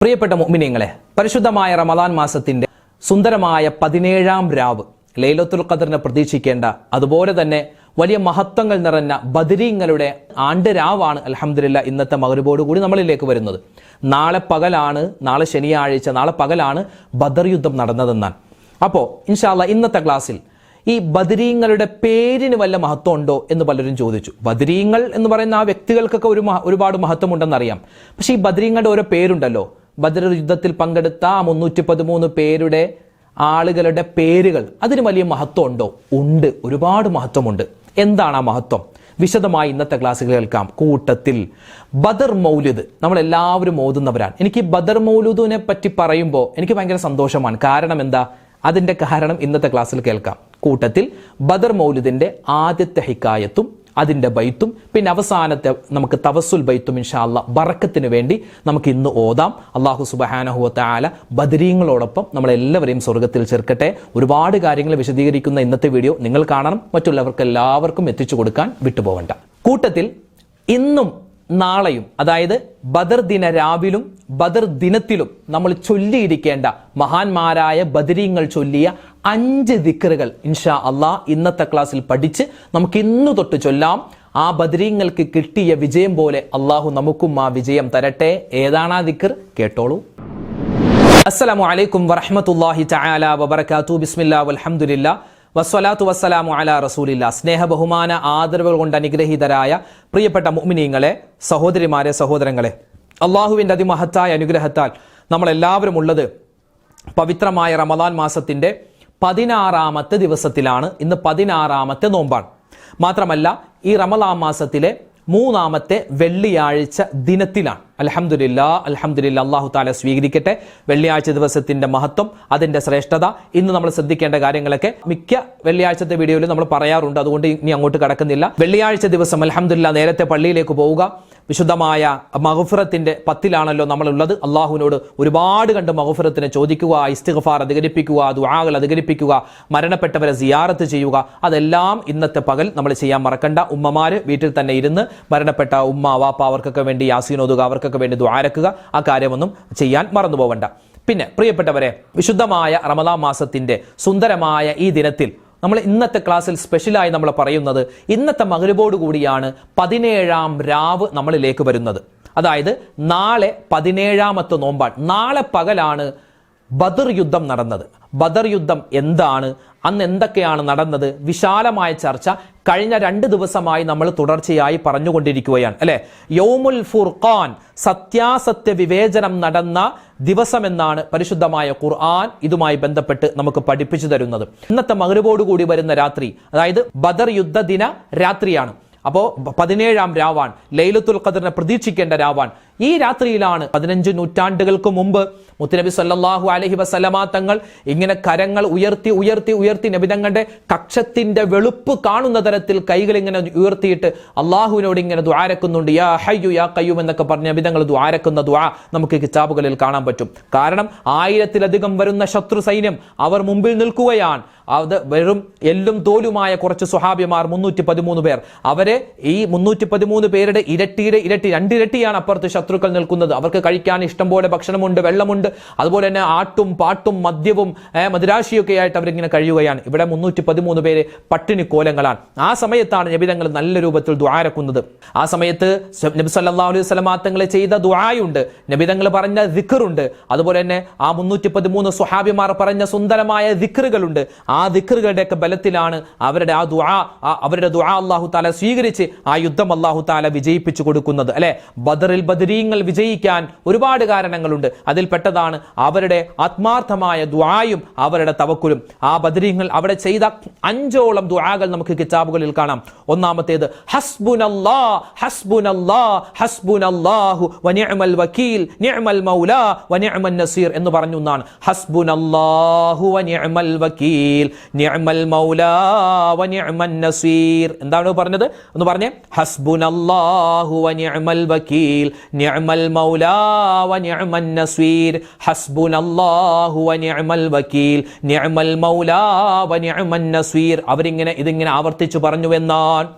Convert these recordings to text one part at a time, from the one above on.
പ്രിയപ്പെട്ട മുഅ്മിനീങ്ങളെ, പരിശുദ്ധമായ റമദാൻ മാസത്തിന്റെ സുന്ദരമായ 17-ാം രാവ് ലൈലത്തുൽ ഖദറിനെ പ്രതീക്ഷിക്കേണ്ട, അതുപോലെ തന്നെ വലിയ മഹത്വങ്ങൾ നിറഞ്ഞ ബദരീങ്ങളുടെ ആണ്ട് രാവാണ് അൽഹംദുലില്ലാ ഇന്നത്തെ മഗ്‌രിബോട് കൂടി നമ്മളിലേക്ക് വരുന്നത്. നാളെ പകലാണ്, നാളെ ശനിയാഴ്ച, നാളെ പകലാണ് ബദർ യുദ്ധം നടന്നതെന്നാണ്. അപ്പോൾ ഇൻഷാ അല്ലാഹ് ഇന്നത്തെ ക്ലാസ്സിൽ ഈ ബദരീങ്ങളുടെ പേരിന് വല്ല മഹത്വം ഉണ്ടോ എന്ന് പലരും ചോദിച്ചു. ബദരീങ്ങൾ എന്ന് പറയുന്ന ആ വ്യക്തികൾക്കൊക്കെ ഒരുപാട് മഹത്വമുണ്ടെന്നറിയാം. പക്ഷേ ഈ ബദരീങ്ങളുടെ ഓരോ പേരുണ്ടല്ലോ, ബദർ യുദ്ധത്തിൽ പങ്കെടുത്ത 313 പേരുടെ ആളുകളുടെ പേരുകൾ, അതിന് വലിയ മഹത്വം ഉണ്ടോ? ഉണ്ട്, ഒരുപാട് മഹത്വമുണ്ട്. എന്താണ് ആ മഹത്വം? വിശദമായി ഇന്നത്തെ ക്ലാസ്സുകൾ കേൾക്കാം. കൂട്ടത്തിൽ ബദർ മൗലിദ് നമ്മളെല്ലാവരും ഓതുന്നവരാണ്. എനിക്ക് ബദർ മൗലിദിനെ പറ്റി പറയുമ്പോൾ എനിക്ക് ഭയങ്കര സന്തോഷമാണ്. കാരണം എന്താ? അതിൻ്റെ കാരണം ഇന്നത്തെ ക്ലാസ്സിൽ കേൾക്കാം. കൂട്ടത്തിൽ ബദർ മൗലിദിന്റെ ആദ്യത്തെ ഹിക്കായത്തും അതിൻ്റെ ബൈത്തും പിന്നെ അവസാനത്തെ നമുക്ക് തവസ്സുൽ ബൈത്തും ഇൻഷാ അല്ലാഹ് ബറക്കത്തിന് വേണ്ടി നമുക്ക് ഇന്ന് ഓതാം. അല്ലാഹു സുബ്ഹാനഹു വ തആല ബദരീങ്ങളോടൊപ്പം നമ്മളെല്ലാവരെയും സ്വർഗ്ഗത്തിൽ ചേർക്കട്ടെ. ഒരുപാട് കാര്യങ്ങൾ വിശദീകരിക്കുന്ന ഇന്നത്തെ വീഡിയോ നിങ്ങൾ കാണണം, മറ്റുള്ളവർക്ക് എല്ലാവർക്കും എത്തിച്ചു കൊടുക്കാൻ വിട്ടുപോകണ്ട. കൂട്ടത്തിൽ ഇന്നും നാളെയും, അതായത് ബദർ ദിന രാവിലും ബദർ ദിനത്തിലും നമ്മൾ ചൊല്ലിയിരിക്കേണ്ട മഹാന്മാരായ ബദരീങ്ങൾ ചൊല്ലിയ 5 ദിക്റുകൾ ഇൻഷാ അല്ലാഹ് ഇന്നത്തെ ക്ലാസ്സിൽ പഠിച്ച് നമുക്ക് ഇന്നു തൊട്ട് ചൊല്ലാം. ആ ബദരീങ്ങൾക്ക് കിട്ടിയ വിജയം പോലെ അള്ളാഹു നമുക്കും ആ വിജയം തരട്ടെ. ഏതാണ് ആ ദിക്ർ? കേട്ടോളൂ. അസ്സലാമു അലൈക്കും വറഹ്മത്തുള്ളാഹി തആല വബറകാതുഹു. ബിസ്മില്ലാ വൽഹംദുലില്ലാ വസ്സലാത്തു വസ്സലാമു അലാ റസൂലില്ലാ. സ്നേഹ ബഹുമാന ആദരവുകൾ കൊണ്ട് അനുഗ്രഹീതരായ പ്രിയപ്പെട്ട മുഅ്മിനീങ്ങളെ, സഹോദരിമാരെ, സഹോദരങ്ങളെ, അള്ളാഹുവിൻ്റെ അതിമഹത്തായ അനുഗ്രഹത്താൽ നമ്മളെല്ലാവരും ഉള്ളത് പവിത്രമായ റമദാൻ മാസത്തിന്റെ 16-ാമത്തെ ദിവസത്തിലാണ്. ഇന്ന് 16-ാമത്തെ നോമ്പാണ്. മാത്രമല്ല ഈ റമദാൻ മാസത്തിലെ 3-ാമത്തെ വെള്ളിയാഴ്ച ദിനത്തിലാണ്. അൽഹംദുലില്ലാ, അൽഹംദുലില്ലാ, അല്ലാഹു തആല സ്വീകരിക്കട്ടെ. വെള്ളിയാഴ്ച ദിവസത്തിന്റെ മഹത്വം, അതിന്റെ ശ്രേഷ്ഠത, ഇന്ന് നമ്മൾ ശ്രദ്ധിക്കേണ്ട കാര്യങ്ങളൊക്കെ മിക്ക വെള്ളിയാഴ്ചത്തെ വീഡിയോയിൽ നമ്മൾ പറയാറുണ്ട്. അതുകൊണ്ട് ഇനി അങ്ങോട്ട് കടക്കുന്നില്ല. വെള്ളിയാഴ്ച ദിവസം അൽഹംദുലില്ലാ നേരത്തെ പള്ളിയിലേക്ക് പോവുക. വിശുദ്ധമായ മഗ്ഫിറത്തിന്റെ 10-ലാണല്ലോ നമ്മളുള്ളത്. അള്ളാഹുവിനോട് ഒരുപാട് കണ്ട് മഗ്ഫിറത്തിനെ ചോദിക്കുക, ഇസ്തിഗ്ഫാർ അധികരിപ്പിക്കുക, ദുആകൾ അധികരിപ്പിക്കുക, മരണപ്പെട്ടവരെ സിയാറത്ത് ചെയ്യുക. അതെല്ലാം ഇന്നത്തെ പകൽ നമ്മൾ ചെയ്യാൻ മറക്കണ്ട. ഉമ്മമാര് വീട്ടിൽ തന്നെ ഇരുന്ന് മരണപ്പെട്ട ഉമ്മ വാപ്പ അവർക്കൊക്കെ വേണ്ടി യാസീൻ ഓതുക, അവർക്കൊക്കെ വേണ്ടി ദുആരക്കുക. ആ കാര്യമൊന്നും ചെയ്യാൻ മറന്നു പോവണ്ട. പിന്നെ പ്രിയപ്പെട്ടവരെ, വിശുദ്ധമായ റമദാൻ മാസത്തിന്റെ സുന്ദരമായ ഈ ദിനത്തിൽ നമ്മൾ ഇന്നത്തെ ക്ലാസ്സിൽ സ്പെഷ്യലായി നമ്മൾ പറയുന്നത്, ഇന്നത്തെ മഗ്‌രിബോട് കൂടിയാണ് 17-ാം രാവ് നമ്മളിലേക്ക് വരുന്നത്. അതായത് നാളെ 17-ാമത്തെ നോമ്പാണ്. നാളെ പകലാണ് ബദർ യുദ്ധം നടന്നത്. ബദർ യുദ്ധം എന്താണ്, അന്ന് എന്തൊക്കെയാണ് നടന്നത്, വിശാലമായ ചർച്ച കഴിഞ്ഞ 2 ദിവസമായി നമ്മൾ തുടർച്ചയായി പറഞ്ഞുകൊണ്ടിരിക്കുകയാണ്, അല്ലെ? യൗമുൽ ഫുർഖാൻ, സത്യാസത്യ വിവേചനം നടന്ന ദിവസമെന്നാണ് പരിശുദ്ധമായ ഖുർആൻ ഇതുമായി ബന്ധപ്പെട്ട് നമുക്ക് പഠിപ്പിച്ചു തരുന്നത്. ഇന്നത്തെ മഗ്‌രിബോട് കൂടി വരുന്ന രാത്രി, അതായത് ബദർ യുദ്ധ ദിന രാത്രിയാണ്. അപ്പോൾ 17-ാം രാവാണ്, ലൈലത്തുൽ ഖദറിനെ പ്രതീക്ഷിക്കേണ്ട രാവാണ്. ഈ രാത്രിയിലാണ് 15 നൂറ്റാണ്ടുകൾക്ക് മുമ്പ് മുത്തുനബി സല്ലല്ലാഹു അലൈഹി വസല്ലമ തങ്ങൾ ഇങ്ങനെ കരങ്ങൾ ഉയർത്തി ഉയർത്തി ഉയർത്തി നബിതങ്ങളുടെ കക്ഷത്തിന്റെ വെളുപ്പ് കാണുന്ന തരത്തിൽ കൈകൾ ഇങ്ങനെ ഉയർത്തിയിട്ട് അള്ളാഹുവിനോട് ഇങ്ങനെ ദുആരക്കുന്നുണ്ട്. യാ ഹയ്യു യാ ഖയ്യൂം എന്നൊക്കെ പറഞ്ഞ് നബിതങ്ങൾ ദുആരക്കുന്ന ദുആ നമുക്ക് കിതാബുകളിൽ കാണാൻ പറ്റും. കാരണം 1000-ലധികം വരുന്ന ശത്രു സൈന്യം അവർ മുമ്പിൽ നിൽക്കുകയാണ്. അത് വെറും എല്ലും തോലുമായ കുറച്ച് സ്വഹാബിമാർ 313 പേർ. അവരെ ഈ 313 പേരുടെ ഇരട്ടി 2 ഇരട്ടിയാണ് അപ്പുറത്ത് ശത്രുക്കൾ നിൽക്കുന്നത്. അവർക്ക് കഴിക്കാൻ ഇഷ്ടം പോലെ ഭക്ഷണമുണ്ട്, വെള്ളമുണ്ട്, അതുപോലെ തന്നെ ആട്ടും പാട്ടും മദ്യവും മദിരാശിയൊക്കെ ആയിട്ട് അവരിങ്ങനെ കഴിയുകയാണ്. ഇവിടെ 313 പേര് പട്ടിണി കോലങ്ങളാണ്. ആ സമയത്താണ് നബിതങ്ങൾ നല്ല രൂപത്തിൽ ദുആരക്കുന്നത്. ആ സമയത്ത് നബി സല്ലല്ലാഹു അലൈഹി വസല്ലം തങ്ങളെ ചെയ്ത ദുആയുണ്ട്, നബിതങ്ങൾ പറഞ്ഞ ദിക്റുണ്ട്, അതുപോലെ തന്നെ ആ 313 സ്വഹാബിമാർ പറഞ്ഞ സുന്ദരമായ ദിക്റുകളുണ്ട്. ആ ദിക്റുകളുടെയൊക്കെ ബലത്തിലാണ് അവരുടെ അവരുടെ ദുആ അല്ലാഹു തആല സ്വീകരിച്ച് ആ യുദ്ധം അല്ലാഹു തആല വിജയിപ്പിച്ചു കൊടുക്കുന്നത്, അല്ലെ? ബദറിൽ ബദരീങ്ങൾ വിജയിക്കാൻ ഒരുപാട് കാരണങ്ങളുണ്ട്. അതിൽപ്പെട്ടതാണ് അവരുടെ ആത്മാർത്ഥമായ ദുആയും അവരുടെ തവക്കുലും. ആ ബദരീങ്ങൾ അവിടെ ചെയ്ത 5ഓളം ദുആകൾ നമുക്ക് കിതാബുകളിൽ കാണാം. ഒന്നാമത്തേത് ഹസ്ബുനല്ലാഹ് ഹസ്ബുനല്ലാഹ് ഹസ്ബുനല്ലാഹു വനിഅമൽ വകീൽ നിഅമൽ മൗലാ വനിഅമൻ നസീർ എന്ന് പറഞ്ഞു എന്നാണ്. ഹസ്ബുനല്ലാഹു വനിഅമൽ വകീൽ നിഅമൽ മൗലാ വനിഅമൻ നസീർ. എന്താണ് പറഞ്ഞത്? ഒന്ന് പറഞ്ഞേ. ഹസ്ബുനല്ലാഹു വനിഅമൽ വകീൽ നിഅമൽ മൗലാ വനിഅമൻ നസീർ. ഹസ്ബുനല്ലാഹു വനിഅമൽ വകീൽ നിഅമൽ മൗലാ വനിഅമൻ നസീർ. അവരിങ്ങനെ ഇതിങ്ങനെ ആവർത്തിച്ചു പറഞ്ഞു എന്നാണ്.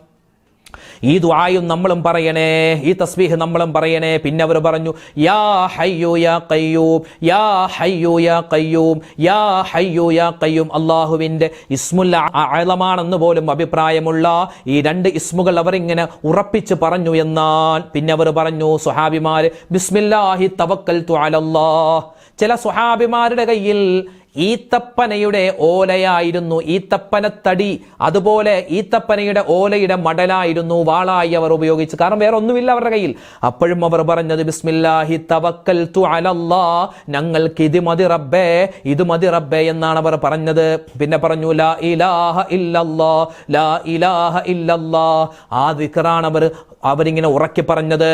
ഈ ദുആയും നമ്മളും പറയണേ, ഈ തസ്ബീഹ് നമ്മളും പറയണേ. പിന്നെ അവർ പറഞ്ഞു യാ ഹയ്യു യാ ഖയ്യൂം, യാ ഹയ്യു യാ ഖയ്യൂം, യാ ഹയ്യു യാ ഖയ്യൂം. അല്ലാഹുവിന്റെ ഇസ്മുൽ അഅ്ലമാണെന്ന് പോലും അഭിപ്രായമുള്ള ഈ രണ്ട് ഇസ്മുകൾ അവർ ഇങ്ങനെ ഉറപ്പിച്ച് പറഞ്ഞു എന്നാൽ പിന്നെ അവർ പറഞ്ഞു സ്വഹാബിമാർ ബിസ്മില്ലാഹി തവക്കൽതു അലല്ലാഹ്. ചില സ്വഹാബിമാരുടെ കയ്യിൽ ഈത്തപ്പനയുടെ ഓലയായിരുന്നു, ഈത്തപ്പനത്തടി, അതുപോലെ ഈത്തപ്പനയുടെ ഓലയുടെ മടലായിരുന്നു വാളായി അവർ ഉപയോഗിച്ചു. കാരണം വേറെ ഒന്നുമില്ല അവരുടെ കയ്യിൽ. അപ്പോഴും അവർ പറഞ്ഞത് ബിസ്മില്ലാഹി തവക്കൽതു അലല്ലാഹ്, ഞങ്ങൾക്ക് ഇത് മതി റബ്ബേ, ഇത് മതി റബ്ബേ എന്നാണ് അവർ പറഞ്ഞത്. പിന്നെ പറഞ്ഞു ലാ ഇലാഹ ഇല്ലല്ലാഹ്, ലാ ഇലാഹ ഇല്ലല്ലാഹ്. ആ ദിക്റാണ് അവരിങ്ങനെ ഉറക്കി പറഞ്ഞത്.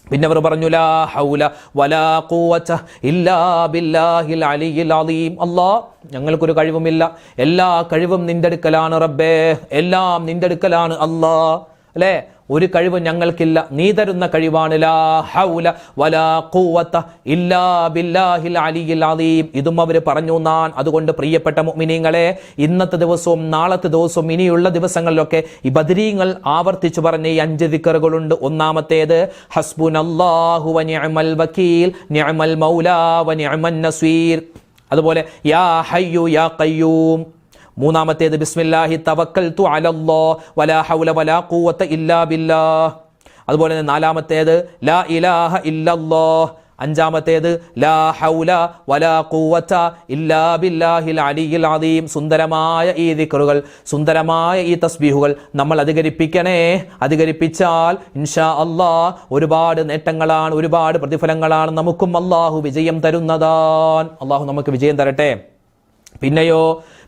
പിന്നെ അവർ പറഞ്ഞു ലാ ഹൗല വലാ ഖുവത ഇല്ലാ ബില്ലാഹിൽ അലിയിൽ അലീം. അല്ലാഹ്, ഞങ്ങൾക്കൊരു കഴിവുമില്ല, എല്ലാ കഴിവും നിന്റെ അടുക്കലാണ് റബ്ബേ, എല്ലാം നിന്റെ അടുക്കലാണ് അല്ലാഹ്. അല്ലേ, ഒരു കഴിവ് ഞങ്ങൾക്കില്ല, നീ തരുന്ന കഴിവാണ്. ലാ ഹൗല വലാ ഖുവത ഇല്ലാ ബില്ലാഹിൽ അലിയിൽ അലീം. ഇതും അവർ പറഞ്ഞു നാൻ. അതുകൊണ്ട് പ്രിയപ്പെട്ട മുഅ്മിനീങ്ങളെ, ഇന്നത്തെ ദിവസവും നാളത്തെ ദിവസവും ഇനിയുള്ള ദിവസങ്ങളിലൊക്കെ ഈ ബദരീങ്ങൾ ആവർത്തിച്ചു പറഞ്ഞ ഈ 5 ദിക്റുകളുണ്ട്. ഒന്നാമത്തേത് ഹസ്ബുനല്ലാഹു വ നിഅമൽ വകീൽ, നിഅമൽ മൗലാ വ നിഅമൻ നസീർ. അതുപോലെ യാ ഹയ്യു യാ ഖയ്യൂം. മൂന്നാമത്തേത് ബിസ്മില്ലാഹി തവക്കൽതു അലല്ലാഹ് വലാ ഹൗല വലാ ഖുവത ഇല്ലാ ബില്ലാഹ്. അതുപോലെ തന്നെ നാലാമത്തേത് ലാ ഇലാഹ ഇല്ലല്ലാഹ്. അഞ്ചാമത്തേത് ലാ ഹൗല വലാ ഖുവത ഇല്ലാ ബില്ലാഹിൽ അലിയിൽ അലീം. സുന്ദരമായ ഈ ദിക്റുകൾ, സുന്ദരമായ ഈ തസ്ബീഹുകൾ നമ്മൾ അധികരിപ്പിച്ചാൽ ഇൻഷാ അല്ലാഹ് ഒരുപാട് നേട്ടങ്ങളാണ്, ഒരുപാട് പ്രതിഫലങ്ങളാണ്. നമുക്കും അല്ലാഹു വിജയം തരുന്നതാണ്. അല്ലാഹു നമുക്ക് വിജയം തരട്ടെ.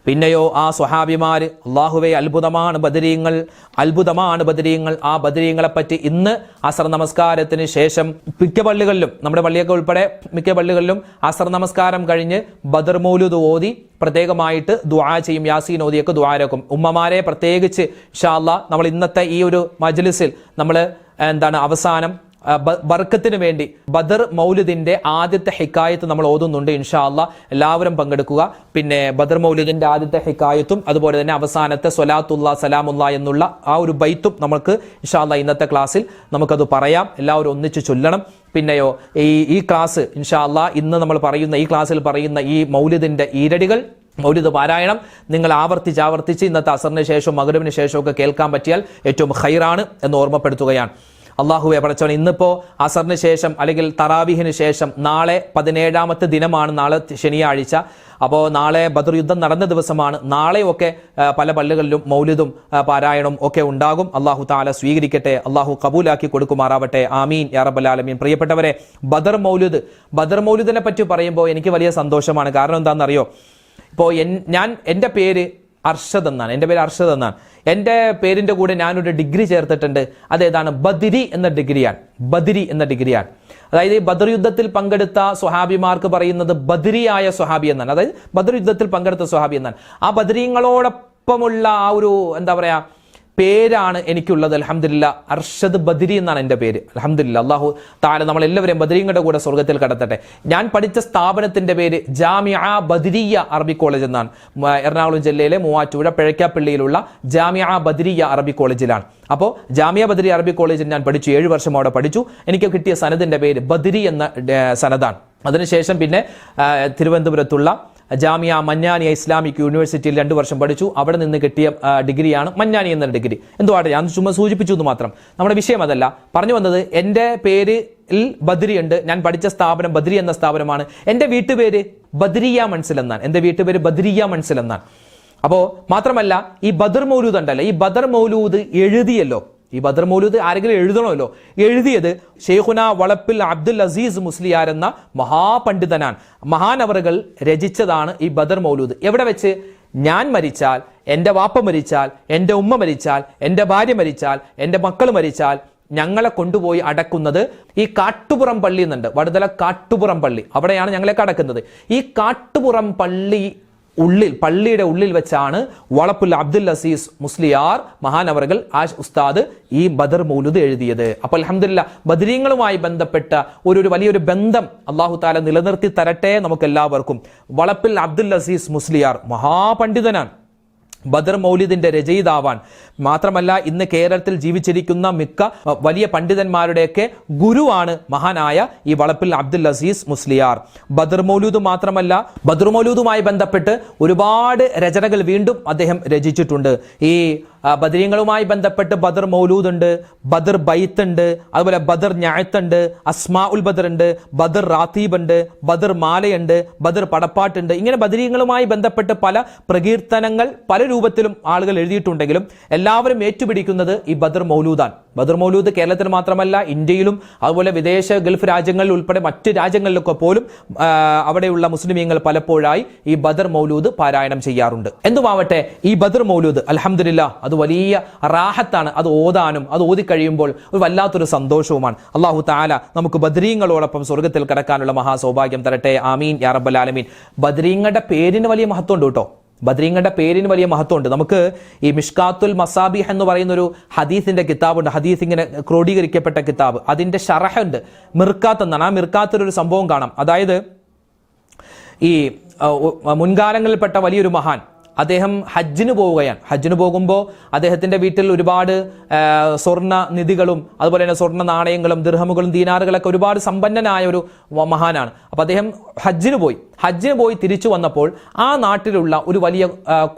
പിന്നെയോ ആ സ്വഹാബിമാർ, അള്ളാഹുവേ അത്ഭുതമാണ് ബദരീങ്ങൾ, അത്ഭുതമാണ് ബദരീങ്ങൾ. ആ ബദരീങ്ങളെ പറ്റി ഇന്ന് അസർ നമസ്കാരത്തിന് ശേഷം മിക്ക പള്ളികളിലും, നമ്മുടെ പള്ളിയൊക്കെ ഉൾപ്പെടെ മിക്ക പള്ളികളിലും അസർ നമസ്കാരം കഴിഞ്ഞ് ബദർ മൗലൂദ് ഓതി പ്രത്യേകമായിട്ട് ദുആ ചെയ്യും. യാസീൻ ഓതിയൊക്കെ ദുആ രക്കും. ഉമ്മമാരെ പ്രത്യേകിച്ച് ഇൻഷാ അല്ലാഹ് നമ്മൾ ഇന്നത്തെ ഈ ഒരു മജ്ലിസിൽ നമ്മൾ അവസാനം ബർക്കത്തിന് വേണ്ടി ബദർ മൗലിദിന്റെ ആദ്യത്തെ ഹിക്കായത്ത് നമ്മൾ ഓതുന്നുണ്ട്. ഇൻഷാ അല്ലാഹ് എല്ലാവരും പങ്കെടുക്കുക. പിന്നെ ബദർ മൗലിദിന്റെ ആദ്യത്തെ ഹിക്കായത്തും അതുപോലെ തന്നെ അവസാനത്തെ സ്വലാത്തുല്ലാ സലാമുല്ലാ എന്നുള്ള ആ ഒരു ബൈത്തും നമുക്ക് ഇൻഷാ അല്ലാഹ് ഇന്നത്തെ ക്ലാസ്സിൽ നമുക്കത് പറയാം. എല്ലാവരും ഒന്നിച്ച് ചൊല്ലണം. പിന്നെയോ ഈ ക്ലാസ് ഇൻഷാ അല്ലാഹ് ഇന്ന് നമ്മൾ പറയുന്ന ഈ ക്ലാസ്സിൽ പറയുന്ന ഈ മൗലിദിന്റെ ഈരടികൾ, മൗലിദ് പാരായണം നിങ്ങൾ ആവർത്തിച്ച് ഇന്നത്തെ അസറിന് ശേഷം മഗ്‌രിബിന് ശേഷമൊക്കെ കേൾക്കാൻ പറ്റിയാൽ ഏറ്റവും ഖൈറാണ് എന്ന് ഓർമ്മപ്പെടുത്തുകയാണ്. അള്ളാഹുവെ പടച്ചവൻ, ഇന്നിപ്പോൾ അസറിന് ശേഷം അല്ലെങ്കിൽ തറാവീഹിന് ശേഷം നാളെ 17ാമത്തെ ദിനമാണ്, നാളെ ശനിയാഴ്ച. അപ്പോൾ നാളെ ബദർ യുദ്ധം നടന്ന ദിവസമാണ്. നാളെയൊക്കെ പല പള്ളികളിലും മൗലിദും പാരായണവും ഒക്കെ ഉണ്ടാകും. അള്ളാഹു തആല സ്വീകരിക്കട്ടെ, അള്ളാഹു കബൂലാക്കി കൊടുക്കുമാറാവട്ടെ. ആമീൻ യാ റബ്ബൽ ആലമീൻ. പ്രിയപ്പെട്ടവരെ, ബദർ മൗലിദിനെ പറ്റി പറയുമ്പോൾ എനിക്ക് വലിയ സന്തോഷമാണ്. കാരണം എന്താണെന്നറിയോ, ഇപ്പോൾ എൻ്റെ പേര് അർഷദ് എന്നാണ്. എൻ്റെ പേര് അർഷദ് എന്നാണ്. എൻ്റെ പേരിൻ്റെ കൂടെ ഞാനൊരു ഡിഗ്രി ചേർത്തിട്ടുണ്ട്. അതേതാണ്? ബദരി എന്ന ഡിഗ്രിയാണ്. അതായത് ഈ ബദർ യുദ്ധത്തിൽ പങ്കെടുത്ത സ്വഹാബിമാർക്ക് പറയുന്നത് ബദരിയായ സ്വഹാബി എന്നാണ്. അതായത് ബദർ യുദ്ധത്തിൽ പങ്കെടുത്ത സ്വഹാബി എന്നാണ്. ആ ബദരീങ്ങളോടൊപ്പമുള്ള ആ ഒരു പേരാണ് എനിക്കുള്ളത്. അൽഹംദുലില്ലാ, അർഷദ് ബദരി എന്നാണ് എൻ്റെ പേര്. അൽഹംദുലില്ലാ, അല്ലാഹു തആല നമ്മളെല്ലാവരെയും ബദരീങ്ങളുടെ കൂടെ സ്വർഗ്ഗത്തിൽ കടത്തട്ടെ. ഞാൻ പഠിച്ച സ്ഥാപനത്തിന്റെ പേര് ജാമിഅ ബദരിയ അറബി കോളേജ് എന്നാണ്. എറണാകുളം ജില്ലയിലെ മൂവാറ്റുപുഴ പിഴയ്ക്കാപ്പള്ളിയിലുള്ള ജാമിഅ ബദരിയ അറബി കോളേജിലാണ്. അപ്പോൾ ജാമിഅ ബദരി അറബി കോളേജിൽ ഞാൻ പഠിച്ചു, 7 വർഷം അവിടെ പഠിച്ചു. എനിക്ക് കിട്ടിയ സനദിന്റെ പേര് ബദരി എന്ന സനദാണ്. അതിനുശേഷം പിന്നെ തിരുവനന്തപുരത്തുള്ള ജാമിയ മഞ്ഞാനിയ ഇസ്ലാമിക് യൂണിവേഴ്സിറ്റിയിൽ 2 വർഷം പഠിച്ചു. അവിടെ നിന്ന് കിട്ടിയ ഡിഗ്രിയാണ് മഞ്ഞാനി എന്ന ഡിഗ്രി. എന്തുവാട്ടെ, ഞാൻ ചുമ്മാ സൂചിപ്പിച്ചു എന്ന് മാത്രം. നമ്മുടെ വിഷയം അതല്ല. പറഞ്ഞു വന്നത്, എൻ്റെ പേരിൽ ബദരി ഉണ്ട്. ഞാൻ പഠിച്ച സ്ഥാപനം ബദരി എന്ന സ്ഥാപനമാണ്. എൻ്റെ വീട്ടുപേര് ബദരിയ മൻസിൽ എന്നാണ്. അപ്പോൾ മാത്രമല്ല, ഈ ബദർ മൗലൂദ് ഉണ്ടല്ലോ, ഈ ബദർ മൗലൂദ് എഴുതിയല്ലോ, ഈ ബദർ മൗലൂദ് ആരെങ്കിലും എഴുതണമല്ലോ. എഴുതിയത് ഷെയ്ഖുന വളപ്പിൽ അബ്ദുൽ അസീസ് മുസ്ലിയാർ എന്ന മഹാപണ്ഡിതനാണ്. മഹാനവറുകൾ രചിച്ചതാണ് ഈ ബദർ മൗലൂദ്. എവിടെ വെച്ച്? ഞാൻ മരിച്ചാൽ, എൻ്റെ വാപ്പ മരിച്ചാൽ, എൻ്റെ ഉമ്മ മരിച്ചാൽ, എൻ്റെ ഭാര്യ മരിച്ചാൽ, എൻ്റെ മക്കൾ മരിച്ചാൽ ഞങ്ങളെ കൊണ്ടുപോയി അടക്കുന്നത് ഈ കാട്ടുപുറം പള്ളി എന്നുണ്ട്, വടുതല കാട്ടുപുറം പള്ളി. അവിടെയാണ് ഞങ്ങളെ അടക്കുന്നത്. ഈ കാട്ടുപുറം പള്ളിയുടെ ഉള്ളിൽ വെച്ചാണ് വളപ്പുൽ അബ്ദുൽ അസീസ് മുസ്ലിയാർ മഹാനവറുകൾ ഉസ്താദ് ഈ ബദർ മൗലൂദ് എഴുതിയത്. അപ്പോൾ അൽഹംദുലില്ലാ, ബദരീങ്ങളുമായി ബന്ധപ്പെട്ട ഒരു വലിയൊരു ബന്ധം അല്ലാഹു തആല നിലനിർത്തി തരട്ടെ നമുക്ക് എല്ലാവർക്കും. വളപ്പിൽ അബ്ദുൽ അസീസ് മുസ്ലിയാർ മഹാപണ്ഡിതനാണ്. ബദർ മൗലിദിന്റെ രചയിതാവാൻ. മാത്രമല്ല ഇന്ന് കേരളത്തിൽ ജീവിച്ചിരിക്കുന്ന മിക്ക വലിയ പണ്ഡിതന്മാരുടെയൊക്കെ ഗുരുവാണ് മഹാനായ ഈ വളപ്പിൽ അബ്ദുൽ അസീസ് മുസ്ലിയാർ. ബദർ മൗലൂദ് മാത്രമല്ല, ബദർ മൗലൂദുമായി ബന്ധപ്പെട്ട് ഒരുപാട് രചനകൾ വീണ്ടും അദ്ദേഹം രചിച്ചിട്ടുണ്ട്. ഈ ബദരീങ്ങളുമായി ബന്ധപ്പെട്ട് ബദർ മൗലൂദ് ഉണ്ട്, ബദർ ബൈത്ത് ഉണ്ട്, അതുപോലെ ബദർ ഞായത്ത് ഉണ്ട്, അസ്മാ ഉൽ ബദർ ഉണ്ട്, ബദർ റാത്തീബ് ഉണ്ട്, ബദർ മാലയുണ്ട്, ബദർ പടപ്പാട്ടുണ്ട്. ഇങ്ങനെ ബദരീങ്ങളുമായി ബന്ധപ്പെട്ട് പല പ്രകീർത്തനങ്ങൾ പല രൂപത്തിലും ആളുകൾ എഴുതിയിട്ടുണ്ടെങ്കിലും എല്ലാവരും ഏറ്റുപിടിക്കുന്നത് ഈ ബദർ മൗലൂദാണ്. ബദർ മൗലൂദ് കേരളത്തിൽ മാത്രമല്ല ഇന്ത്യയിലും അതുപോലെ വിദേശ ഗൾഫ് രാജ്യങ്ങളിൽ ഉൾപ്പെടെ മറ്റ് രാജ്യങ്ങളിലൊക്കെ പോലും അവിടെയുള്ള മുസ്ലിമീങ്ങൾ പലപ്പോഴായി ഈ ബദർ മൗലൂദ് പാരായണം ചെയ്യാറുണ്ട്. എന്തുമാവട്ടെ, ഈ ബദർ മൗലൂദ് അൽഹംദുലില്ലാ അത് വലിയ റാഹത്താണ്. അത് ഓതാനും അത് ഓതിക്കഴിയുമ്പോൾ ഒരു വല്ലാത്തൊരു സന്തോഷവുമാണ്. അല്ലാഹു തആല നമുക്ക് ബദരീങ്ങളോടൊപ്പം സ്വർഗ്ഗത്തിൽ കടക്കാനുള്ള മഹാസൗഭാഗ്യം തരട്ടെ. ആമീൻ യാ റബ്ബൽ ആലമീൻ. ബദരീങ്ങളുടെ പേരിന് വലിയ മഹത്വമുണ്ട് കേട്ടോ. ബദരീങ്ങളുടെ പേരിന് വലിയ മഹത്വമുണ്ട്. നമുക്ക് ഈ മിഷ്കാത്തുൽ മസാബിഹ് എന്ന് പറയുന്ന ഒരു ഹദീസിന്റെ കിതാബുണ്ട്. ഹദീസ് ഇങ്ങനെ ക്രോഡീകരിക്കപ്പെട്ട കിതാബ്, അതിന്റെ ഷറഹ് ഉണ്ട്. മിർക്കാത്ത് എന്നാണ്. ആ മിർക്കാത്തിലൊരു സംഭവം കാണാം. അതായത് ഈ മുൻകാലങ്ങളിൽപ്പെട്ട വലിയൊരു മഹാൻ അദ്ദേഹം ഹജ്ജിന് പോവുകയാണ്. ഹജ്ജിന് പോകുമ്പോൾ അദ്ദേഹത്തിന്റെ വീട്ടിൽ ഒരുപാട് സ്വർണ്ണ നിധികളും അതുപോലെ തന്നെ സ്വർണ്ണ നാണയങ്ങളും ദിർഹമുകളും ദീനാറുകളൊക്കെ ഒരുപാട് സമ്പന്നനായ ഒരു മഹാനാണ്. അപ്പൊ അദ്ദേഹം ഹജ്ജിന് പോയി തിരിച്ചു വന്നപ്പോൾ ആ നാട്ടിലുള്ള ഒരു വലിയ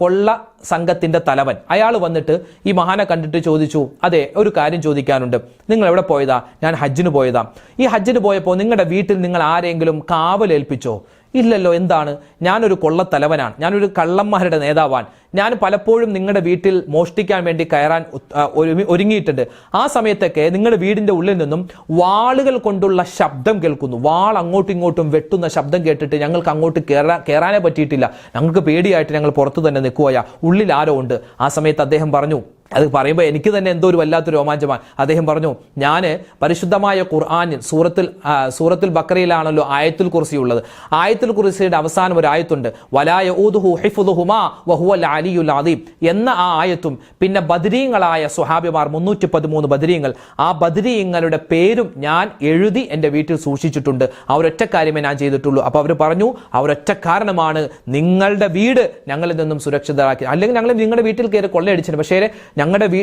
കൊള്ള സംഘത്തിന്റെ തലവൻ അയാൾ വന്നിട്ട് ഈ മഹാനെ കണ്ടിട്ട് ചോദിച്ചു, അതെ ഒരു കാര്യം ചോദിക്കാനുണ്ട്, നിങ്ങൾ എവിടെ പോയതാ? ഞാൻ ഹജ്ജിന് പോയതാ. ഈ ഹജ്ജിന് പോയപ്പോൾ നിങ്ങളുടെ വീട്ടിൽ നിങ്ങൾ ആരെങ്കിലും കാവലേൽപ്പിച്ചോ? ഇല്ലല്ലോ. എന്താണ്? ഞാനൊരു കൊള്ളത്തലവനാണ്, ഞാനൊരു കള്ളന്മാരുടെ നേതാവാണ്. ഞാൻ പലപ്പോഴും നിങ്ങളുടെ വീട്ടിൽ മോഷ്ടിക്കാൻ വേണ്ടി കയറാൻ ഒരുങ്ങിയിട്ടുണ്ട്. ആ സമയത്തൊക്കെ നിങ്ങളുടെ വീടിന്റെ ഉള്ളിൽ നിന്നും വാളുകൾ കൊണ്ടുള്ള ശബ്ദം കേൾക്കുന്നു. വാൾ അങ്ങോട്ടും ഇങ്ങോട്ടും വെട്ടുന്ന ശബ്ദം കേട്ടിട്ട് ഞങ്ങൾക്ക് അങ്ങോട്ട് കയറാനേ പറ്റിയിട്ടില്ല. ഞങ്ങൾക്ക് പേടിയായിട്ട് ഞങ്ങൾ പുറത്തു തന്നെ നിൽക്കുകയാ. ഉള്ളിൽ ആരോ ഉണ്ട്. ആ സമയത്ത് അദ്ദേഹം പറഞ്ഞു, അത് പറയുമ്പോൾ എനിക്ക് തന്നെ എന്തോ ഒരു വല്ലാത്തൊരു രോമാഞ്ചമാണ്. അദ്ദേഹം പറഞ്ഞു, ഞാൻ പരിശുദ്ധമായ ഖുർആനിൽ സൂറത്തുൽ ബഖറയിലാണല്ലോ ആയത്തുൽ കുർസി ഉള്ളത്. ആയത്തുൽ കുർസിയുടെ അവസാനം ഒരു ആയത്തുണ്ട്, വലാ യഊദുഹു ഹിഫ്ദുഹുമാ വഹുവൽ അലിയുൽ അദീം എന്ന ആ ആയത്തും പിന്നെ ബദരീങ്ങളായ സ്വഹാബിമാർ 313 ബദരീങ്ങൾ, ആ ബദരീങ്ങളുടെ പേരും ഞാൻ എഴുതി എൻ്റെ വീട്ടിൽ സൂക്ഷിച്ചിട്ടുണ്ട്. ആ ഒരൊറ്റ കാര്യമേ ഞാൻ ചെയ്തിട്ടുള്ളൂ. അപ്പോൾ അവർ പറഞ്ഞു, ആ ഒരൊറ്റ കാരണമാണ് നിങ്ങളുടെ വീട് ഞങ്ങളിൽ നിന്നും സുരക്ഷിതരാക്കി. അല്ലെങ്കിൽ ഞങ്ങൾ നിങ്ങളുടെ വീട്ടിൽ കയറി കൊള്ളയടിച്ചിട്ടുണ്ട്, പക്ഷേ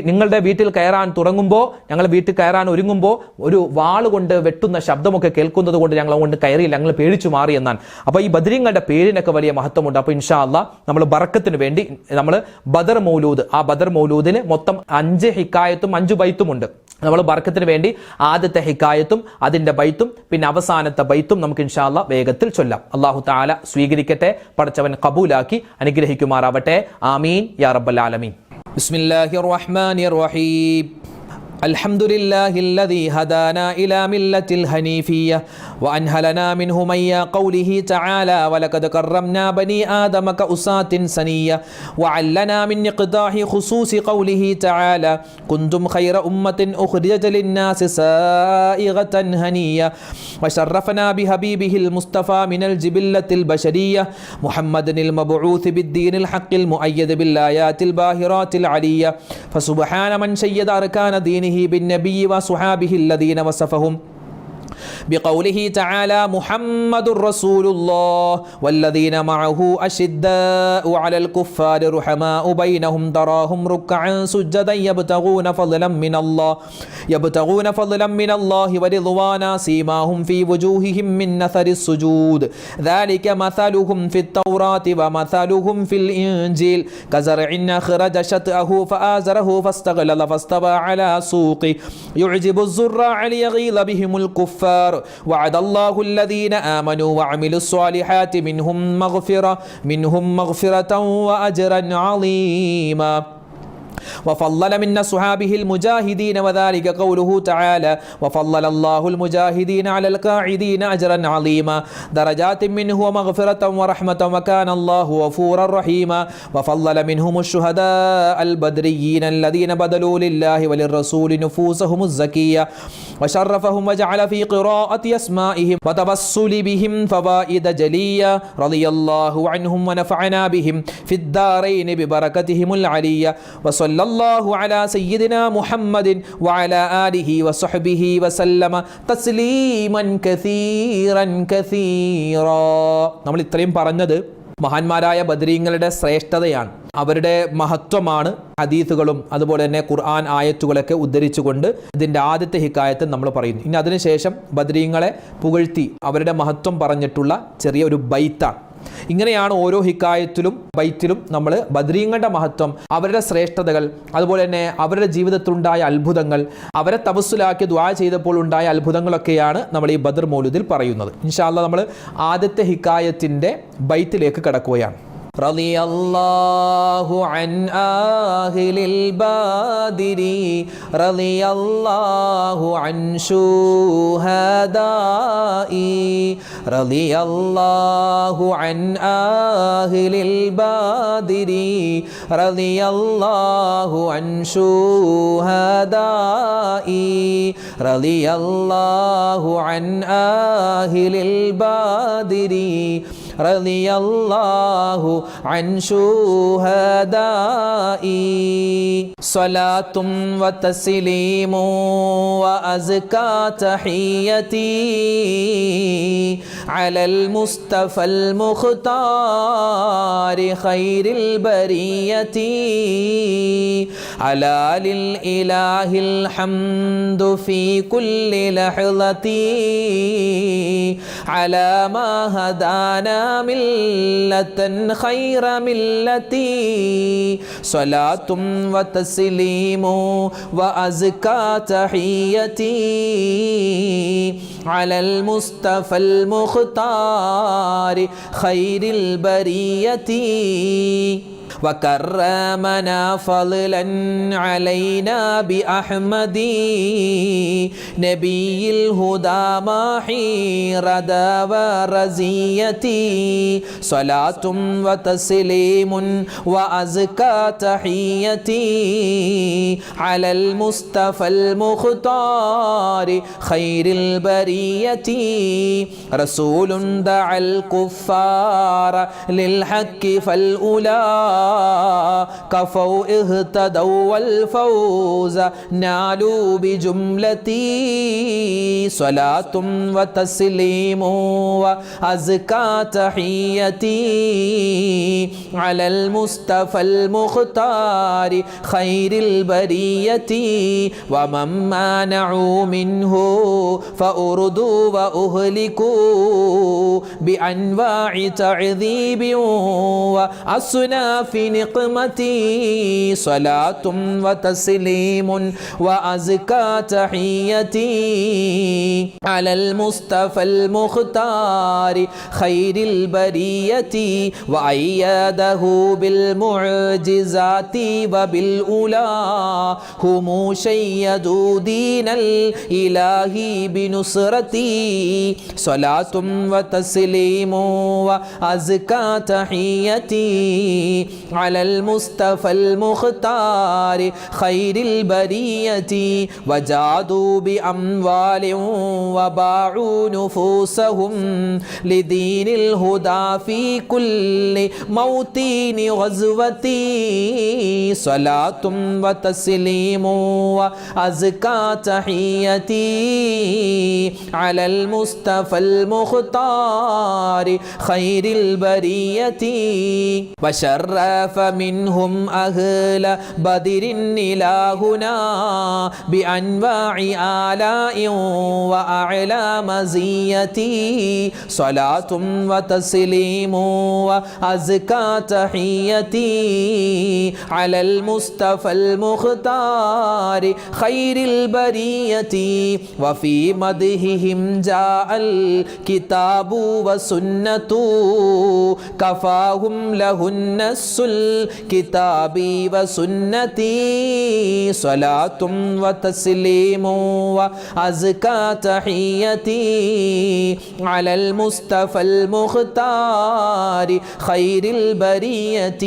നിങ്ങളുടെ വീട്ടിൽ കയറാൻ തുടങ്ങുമ്പോൾ, ഞങ്ങൾ വീട്ടിൽ കയറാൻ ഒരുങ്ങുമ്പോൾ ഒരു വാള് കൊണ്ട് വെട്ടുന്ന ശബ്ദമൊക്കെ കേൾക്കുന്നത് കൊണ്ട് ഞങ്ങൾ അങ്ങോട്ട് കയറിയില്ല, ഞങ്ങൾ പേടിച്ചു മാറി എന്നാണ്. അപ്പോൾ ഈ ബദരീങ്ങളുടെ പേരിനൊക്കെ വലിയ മഹത്വമുണ്ട്. അപ്പോൾ ഇൻഷാ അല്ലാഹ് നമ്മൾ ബറക്കത്തിന് വേണ്ടി നമ്മൾ ബദർ മൗലൂദ്, ആ ബദർ മൗലൂദിന് മൊത്തം 5 ഹിക്കായത്തും 5 ബൈത്തും ഉണ്ട്. നമ്മൾ ബറക്കത്തിന് വേണ്ടി ആദ്യത്തെ ഹിക്കായത്തും അതിന്റെ ബൈത്തും പിന്നെ അവസാനത്തെ ബൈത്തും നമുക്ക് ഇൻഷാ അല്ലാഹ് വേഗത്തിൽ ചൊല്ലാം. അല്ലാഹു തആല സ്വീകരിക്കട്ടെ, പടച്ചവൻ കബൂലാക്കി അനുഗ്രഹിക്കുമാറാവട്ടെ. ആമീൻ യാ റബ്ബൽ ആലമീൻ. ബിസ്മില്ലാഹിർ റഹ്മാനിർ റഹീം. الحمد لله الذي هدانا إلى ملة الحنيفية وأنهلنا منه ميا قوله تعالى ولقد كرمنا بني آدم كأساة سنية وعلنا من إقداح خصوص قوله تعالى كنتم خير أمة أخرجت للناس سائغة هنية وشرفنا بحبيبه المصطفى من الجبلة البشرية محمد المبعوث بالدين الحق المؤيد بالآيات الباهرات العلية فسبحان من شيد أركان دينه بالنبي وصحابه الذين وصفهم بقوله تعالى محمد رسول الله والذين معه أشداء على الكفار رحماء بينهم تراهم ركعا سجدا يبتغون فضلا من الله ورضوانا سيماهم في وجوههم من أثر السجود ذلك مثلهم في التوراة ومثلهم في الإنجيل كزرع أخرج شطأه فآزره فاستغلظ فاستوى على سوقه يعجب الزراع ليغيظ بهم الكفار وعد الله الذين آمنوا وعملوا الصالحات منهم مغفرة وأجرا عظيما وفضل من أصحابه المجاهدين وذلك قوله تعالى وفضل الله المجاهدين على القاعدين أجرا عظيما درجات منه ومغفرة ورحمة وكان الله غفورا رحيما وفضل منهم الشهداء البدريين الذين بذلوا لله وللرسول نفوسهم الزكية وشرفهم وجعل في قراءة أسمائهم وتوسل بهم فوائد جلية رضي الله عنهم ونفعنا بهم في الدارين ببركتهم العلية وصلى الله على سيدنا محمد وعلى آله وصحبه وسلم تسليما كثيرا നമ്മൾ ഇത്രയും പറഞ്ഞത് മഹാന്മാരായ ബദരീങ്ങളുടെ ശ്രേഷ്ഠതയാണ്, അവരുടെ മഹത്വമാണ് ഹദീസുകളും അതുപോലെ തന്നെ ഖുർആൻ ആയത്തുകളൊക്കെ ഉദ്ധരിച്ചുകൊണ്ട് ഇതിൻ്റെ ആദ്യത്തെ ഹിക്കായത്ത് നമ്മൾ പറയുന്നു. ഇനി അതിനുശേഷം ബദരീങ്ങളെ പുകഴ്ത്തി അവരുടെ മഹത്വം പറഞ്ഞിട്ടുള്ള ചെറിയ ഒരു ബൈത്താണ്. ഇങ്ങനെയാണ് ഓരോ ഹിക്കായത്തിലും ബൈത്തിലും നമ്മൾ ബദരീങ്ങളുടെ മഹത്വം, അവരുടെ ശ്രേഷ്ഠതകൾ, അതുപോലെ തന്നെ അവരുടെ ജീവിതത്തിലുണ്ടായ അത്ഭുതങ്ങൾ, അവരെ തവസ്സുലാക്കി ദുആ ചെയ്തപ്പോൾ ഉണ്ടായ അത്ഭുതങ്ങളൊക്കെയാണ് നമ്മൾ ഈ ബദർ മൗലിദിൽ പറയുന്നത്. ഇൻഷാ അല്ലാഹ് നമ്മൾ ആദ്യത്തെ ഹിക്കായത്തിൻ്റെ ബൈത്തിലേക്ക് കടക്കുകയാണ്. റളിയല്ലാഹു അൻ ആഹിലിൽ ബാദിരി റളിയല്ലാഹു അൻ ശുഹദാഇ റളിയല്ലാഹു അൻ ആഹിലിൽ ബാദിരി റളിയല്ലാഹു അൻ ശുഹദാഇ റളിയല്ലാഹു അൻ ആഹിലിൽ ബാദിരി റളിയല്ലാഹു അൻ ശുഹദാഇ സ്വലാത്തും വതസ്ലീമു വഅസ്കാ തഹിയ്യതി അലൽ മുസ്തഫൽ മുഖ്താരി ഖൈറിൽ ബരിയതി അലാ ലിൽ ഇലാഹിൽ ഹംദു ഫീ കുല്ലി ലഹ്ളതി അലാ മാ ഹദാനാ മില്ലതൻ ഖൈറ മില്ലതി സ്വലാത്തും വതസ്ലീമു വഅസ്കാ തഹിയ്യതി അലൽ മുസ്തഫൽ മുഖ്താരി ഖൈറിൽ ബരിയതി وكرمنا فضلا علينا بأحمد نبي الهدى ماحي ردى ورزيتي صلاة وتسليم وأزكى تحيتي على المصطفى المختار خير البرية رسول دعا الكفار للحق فالأولى كفوا اهتدوا والفوز نالوا بجملتي صلاة وتسليم وأزكى تحيتي على المصطفى المختار خير البرية ومن مانعوا منه فأردوا وأهلكوا بأنواع تعذيب وأصناف نقمتي صلاة وتسليم وأزكى تحيتي على المصطفى المختار خير البرية وأيده بالمعجزات وبالأولى هم شيدوا دين الإله بنصرتي صلاة وتسليم وأزكى تحيتي على المصطفى المختار خير البرية وجادوا بأموال وباعوا نفوسهم لدين الهدى في كل موطن غزوتي صلاة وتسليم وأزكى تحيتي على المصطفى المختار خير البرية وشرف منهم أهل بدر إلهنا بأنواع آلاء وأعلى مزيتي صلاة وتسليم وأزكى تحيتي على المصطفى المختار خير البرية وفي مدحهم جاء الكتاب والسنة كفاهم لهن الكتاب وسنتي صلاة وتسليم وأزكى تحيتي على المصطفى المختار خير البرية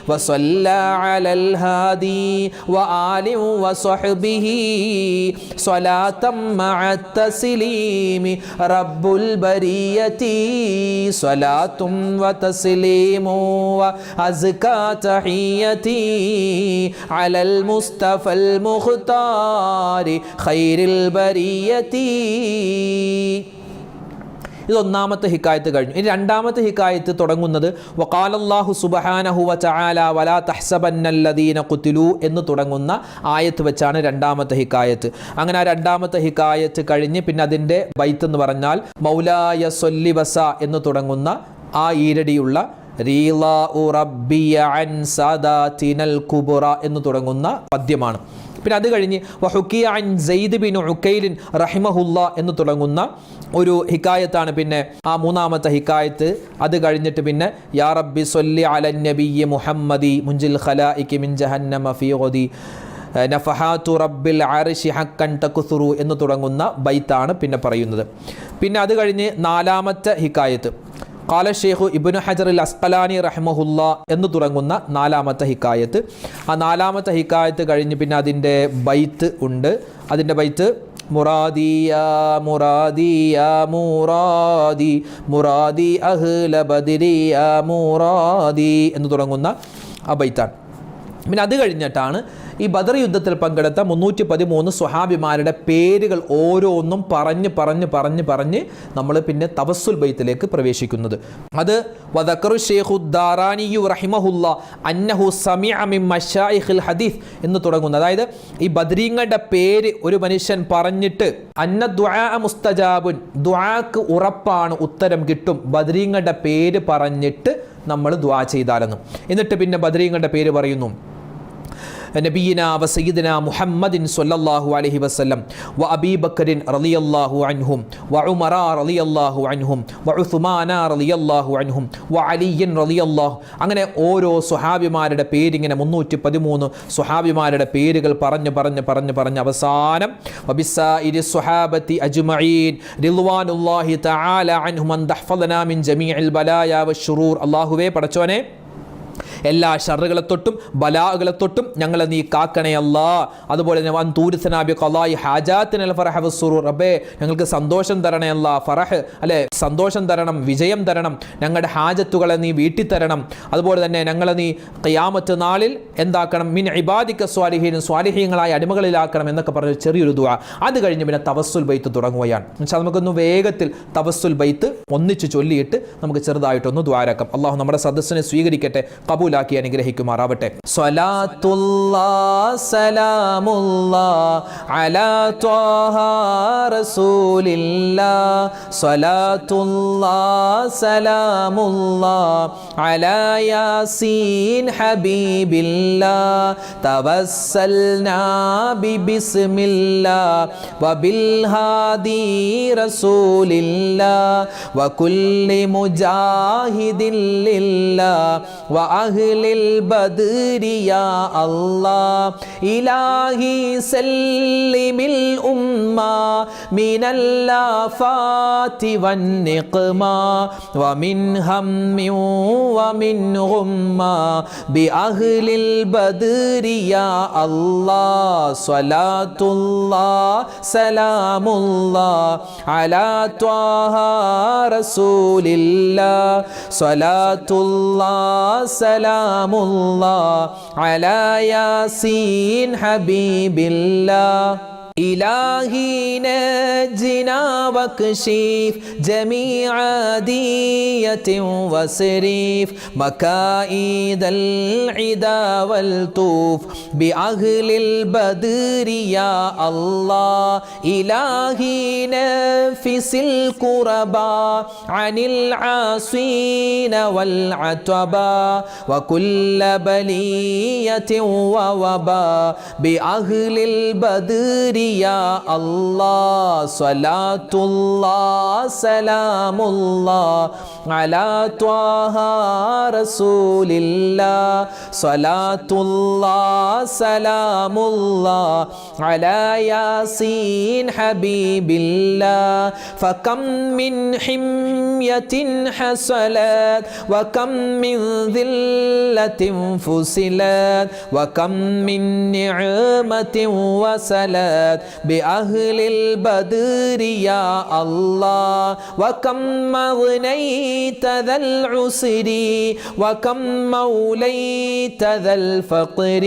وصلى على الهادي وآل وصحبه صلاة مع التسليم رب البرية صلاة وتسليم وأزكى تحيتي على المصطفى المختار خير البرية ഇത് ഒന്നാമത്തെ ഹിക്കായത്ത് കഴിഞ്ഞു. ഇനി രണ്ടാമത്തെ ഹിക്കായത്ത് തുടങ്ങുന്നത് വഖാലല്ലാഹു സുബ്ഹാനഹു വ തആല വലാ തഹ്സബന്നല്ലദീന ഖുതിലൂ എന്ന് തുടങ്ങുന്ന ആയത്ത് വെച്ചാണ് രണ്ടാമത്തെ ഹിക്കായത്ത്. അങ്ങനെ ആ രണ്ടാമത്തെ ഹിക്കായത്ത് കഴിഞ്ഞ് പിന്നെ അതിൻ്റെ ബൈത്ത് എന്ന് പറഞ്ഞാൽ മൗലായ സൊല്ലി വസ എന്ന് തുടങ്ങുന്ന ആ ഈരടിയുള്ള റീളാഉ റബ്ബിയ അൻ സദാതിനൽ കുബ്റ എന്ന് തുടങ്ങുന്ന പദ്യമാണ്. പിന്നെ അത് കഴിഞ്ഞ് വഹുക്കിയ അൻ സയ്യിദ് ബിൻ ഉക്കൈലിൻ റഹിമഹുല്ലാ എന്ന് തുടങ്ങുന്ന ഒരു ഹിക്കായത്താണ് പിന്നെ ആ മൂന്നാമത്തെ ഹിക്കായത്ത്. അത് കഴിഞ്ഞിട്ട് പിന്നെ യാ റബ്ബി സൊല്ലി അലൻ നബിയ്യി മുഹമ്മദി മുൻജിൽ ഖലായികി മിൻ ജഹന്നമ ഫീ ഗദി നഫഹാത്തു റബ്ബിൽ അർശി ഹക്കൻ തക്സുറു എന്ന് തുടങ്ങുന്ന ബൈത്താണ് പിന്നെ പറയുന്നത്. പിന്നെ അത് കഴിഞ്ഞ് നാലാമത്തെ ഹിക്കായത്ത് ഖാല ഷെയ്ഖു ഇബ്നു ഹജർ അൽ അസ്ഖലാനി റഹിമഹുല്ലാ എന്ന് തുടങ്ങുന്ന നാലാമത്തെ ഹിക്കായത്ത്. ആ നാലാമത്തെ ഹിക്കായത്ത് കഴിഞ്ഞ് പിന്നെ അതിൻ്റെ ബൈത്ത് ഉണ്ട്. അതിൻ്റെ ബൈത്ത് മുറാദിയ മുറാദിയ മുറാദി മുറാദി അഹ്ല ബദരിയ മുറാദി എന്ന് തുടങ്ങുന്ന ആ ബൈത്താണ്. പിന്നെ അത് കഴിഞ്ഞിട്ടാണ് ഈ ബദർ യുദ്ധത്തിൽ പങ്കെടുത്ത 313 സ്വഹാബിമാരുടെ പേരുകൾ ഓരോന്നും പറഞ്ഞ് നമ്മൾ പിന്നെ തവസ്സുൽ ബൈത്തിലേക്ക് പ്രവേശിക്കുന്നത്. അത് വദക്കറു ഷെയ്ഖു ദാറാനിയു റഹിമഹുല്ലാ അന്നഹു സമിഅ മിൻ മശായിഖിൽ ഹദീസ് എന്ന് തുടങ്ങുന്ന, അതായത് ഈ ബദരീങ്ങളുടെ പേര് ഒരു മനുഷ്യൻ പറഞ്ഞിട്ട് അന്ന ദുആ മുസ്തജാബുൻ, ദുആക്ക് ഉറപ്പാണ്, ഉത്തരം കിട്ടും ബദരീങ്ങളുടെ പേര് പറഞ്ഞിട്ട് നമ്മൾ ദുആ ചെയ്താലെന്നും. എന്നിട്ട് പിന്നെ ബദരീങ്ങളുടെ പേര് പറയുന്നു നബിയിന വ സയ്യിദിന മുഹമ്മദിൻ സ്വല്ലല്ലാഹു അലൈഹി വസല്ലം വ അബീ ബക്കറിൻ റളിയല്ലാഹു അൻഹും വ ഉമറ റളിയല്ലാഹു അൻഹും വ ഉസ്മാന റളിയല്ലാഹു അൻഹും വ അലിയൻ റളിയല്ലാഹു. അങ്ങനെ ഓരോ സ്വഹാബിമാരുടെ പേരിങ്ങനെ 313 സ്വഹാബിമാരുടെ പേരുകൾ പറഞ്ഞ് അവസാനം വബിസായിരി സ്വഹാബത്തി അജ്മഈൻ റിദ്വാനുല്ലാഹി തആല അൻഹും അൻ തഹ്ഫളനാ മിൻ ജമീഇൽ ബലായ വശുറൂർ. അല്ലാഹുവേ പടച്ചോനെ, എല്ലാ ഷറുകളെ തൊട്ടും ബലാകളെ തൊട്ടും ഞങ്ങളെ നീ കാക്കണേ അല്ലാ. അതുപോലെ തന്നെ വൻ തൂരിസനാബി ഖലായി ഹാജാത്തിനൽ ഫറഹ വസ്സുറൂർ, റബ്ബേ ഞങ്ങൾക്ക് സന്തോഷം തരണേ അല്ലാ. ഫറഹ് അല്ലെ, സന്തോഷം തരണം, വിജയം തരണം, ഞങ്ങളുടെ ഹാജത്തുകളെ നീ വീട്ടിത്തരണം. അതുപോലെ തന്നെ ഞങ്ങളെ നീ ഖിയാമത്ത് നാളിൽ എന്താക്കണം, മിൻ ഇബാദിക സ്വാലിഹീൻ, സ്വാലിഹീങ്ങളായ അടിമകളിലാക്കണം എന്നൊക്കെ പറഞ്ഞ ചെറിയൊരു ദുആ. അത് കഴിഞ്ഞ് പിന്നെ തവസ്സുൽ ബൈത്ത് തുടങ്ങുകയാണ്. പക്ഷേ നമുക്കൊന്ന് വേഗത്തിൽ തവസ്സുൽ ബൈത്ത് ഒന്നിച്ച് ചൊല്ലിയിട്ട് നമുക്ക് ചെറുതായിട്ടൊന്ന് ദ്വാരക്കാം. അള്ളാഹു നമ്മുടെ സദസ്സിനെ സ്വീകരിക്കട്ടെ, കബൂലാക്കി അനുഗ്രഹിക്കുമാറാവട്ടെ. സ്വലാത്തുല്ലാഹ് സലാമുല്ലാഹ് അലാ ത്വാഹ റസൂലില്ലാഹ്. സ്വലാത്തുല്ലാഹ് സലാമുല്ലാഹ് അലാ യാസീൻ ഹബീബില്ലാഹ്. തവസ്സൽനാ ബിസ്മില്ലാഹ് വബിൽ ഹാദി റസൂലില്ലാഹ് വകുല്ലി മുജാഹിദിൻ ലില്ലാഹ് വഅഹ്ലിൽ ബദ്രി യാ അല്ലാഹ്. ഇലാഹി സല്ലിമിൽ ഉമ്മ മിനൽ ആഫാതി വന്നിഖ്മ വമിൻ ഹമ്മി വമിൻ ഗുമ്മ ബിഅഹ്ലിൽ ബദ്രി യാ അല്ലാഹ്. സ്വലാത്തുല്ലാഹ് സലാമുല്ലാഹ് അലാ ത്വാഹ റസൂലില്ലാഹ്. സ്വലാത്തുല്ലാഹ് സലാമുല്ലാഹ് അലാ യാസീൻ ഹബീബില്ലാഹ്. إلهي نجنا واكشف جميع دية وسريف مكائد العدا والطوف بأهل البدر يا الله. إلهي نفس الكربا عن العاصين والعتبا وكل بلية ووبا بأهل البدر يا الله. صلاة الله سلام الله على طه رسول الله. صلاة الله سلام الله على ياسين حبيب الله. فكم من حمية حصلت وكم من ذلة فصلت وكم من نعمة وسلت بأهل البدر يا الله وكم أغنيت ذا العسر وكم موليت ذا الفقر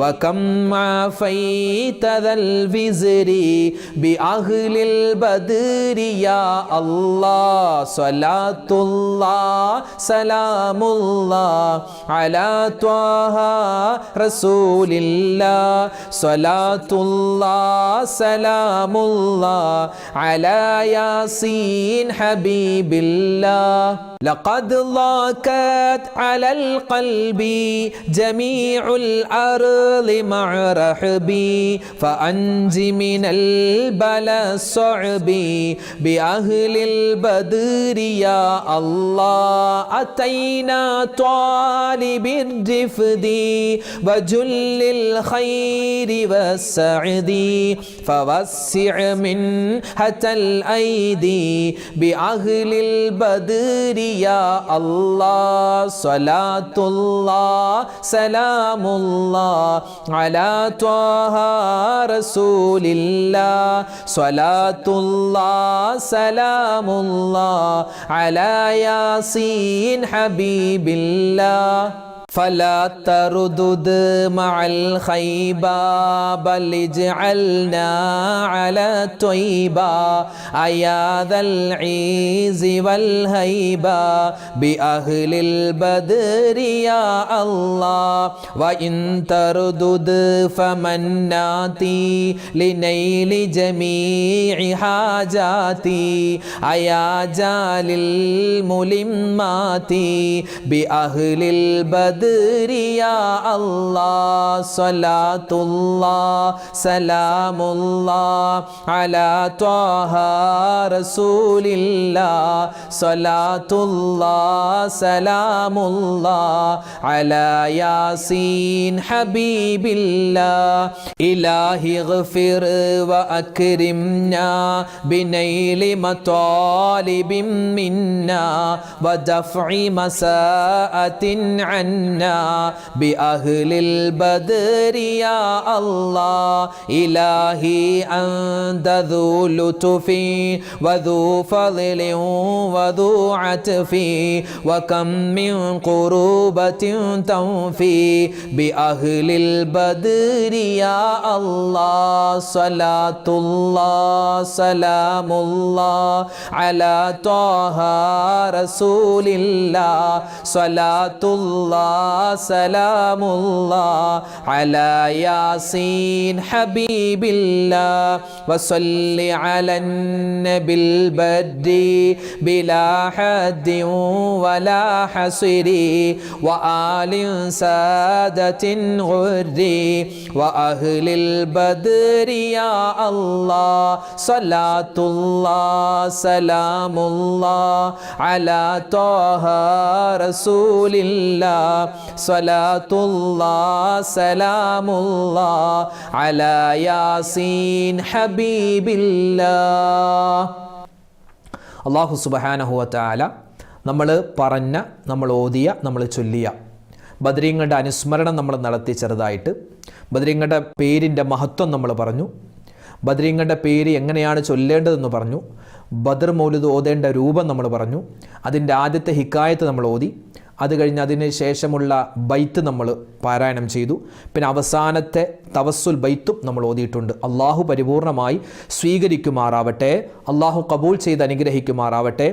وكم عافيت ذا الوزر بأهل البدر يا الله صلاة الله سلام الله على طه رسول الله صلاة الله سلام الله على ياسين حبيب الله لقد ضاقت على القلب جميع الأرض مع رحبي فأنج من البلاء الصعب بأهل البدر يا الله أتينا طالب الرفد وجل الخير والسعد فوسع منحة الأيدي بأهل البدر يا الله صلاة الله سلام الله على طه رسول الله صلاة الله سلام الله على ياسين حبيب الله فلا تردد مع الخيبة بل اجعلنا على طيبة أيا ذا العز والهيبة بأهل البدر يا الله وإن تردد فمناتي لنيل جميع حاجاتي أيا جال الملمات بأهل البدر يا الله صلاة الله سلام الله على طه رسول الله صلاة الله سلام الله على ياسين حبيب الله إلهي اغفر وأكرمنا بنيل مطالب منا ودفع مساءة عنا بأهل البدر يا الله إلهي أنت ذو لطف وذو فضل وذو عطف وكم من قربة تنفي بأهل البدر يا الله صلاة الله سلام الله على طه رسول الله صلاة الله سلام الله على ياسين حبيب الله وصل على النبي البدر بلا حد ولا حصر وآل سادة غر وأهل البدر يا الله صلاة الله سلام الله على طه رسول الله صلاة الله سلام الله على ياسين حبيب الله അല്ലാഹു സുബ്ഹാനഹു വ തആല നമ്മൾ പറഞ്ഞ, നമ്മൾ ഓതിയ, നമ്മൾ ചൊല്ലിയ ബദരീങ്ങളുടെ അനുസ്മരണം നമ്മൾ നടത്തി ചെറുതായിട്ട്. ബദരീങ്ങളുടെ പേരിൻ്റെ മഹത്വം നമ്മൾ പറഞ്ഞു. ബദരീങ്ങളുടെ പേര് എങ്ങനെയാണ് ചൊല്ലേണ്ടതെന്ന് പറഞ്ഞു. ബദർ മൗലിദ് ഓതേണ്ട രൂപം നമ്മൾ പറഞ്ഞു. അതിൻ്റെ ആദ്യത്തെ ഹിക്കായത്ത് നമ്മൾ ഓതി. അത് കഴിഞ്ഞ് അതിന് ശേഷമുള്ള ബൈത്ത് നമ്മൾ പാരായണം ചെയ്തു. പിന്നെ അവസാനത്തെ തവസ്സുൽ ബൈത്തും നമ്മൾ ഓതിയിട്ടുണ്ട്. അള്ളാഹു പരിപൂർണമായി സ്വീകരിക്കുമാറാവട്ടെ, അള്ളാഹു കബൂൽ ചെയ്ത് അനുഗ്രഹിക്കുമാറാവട്ടെ.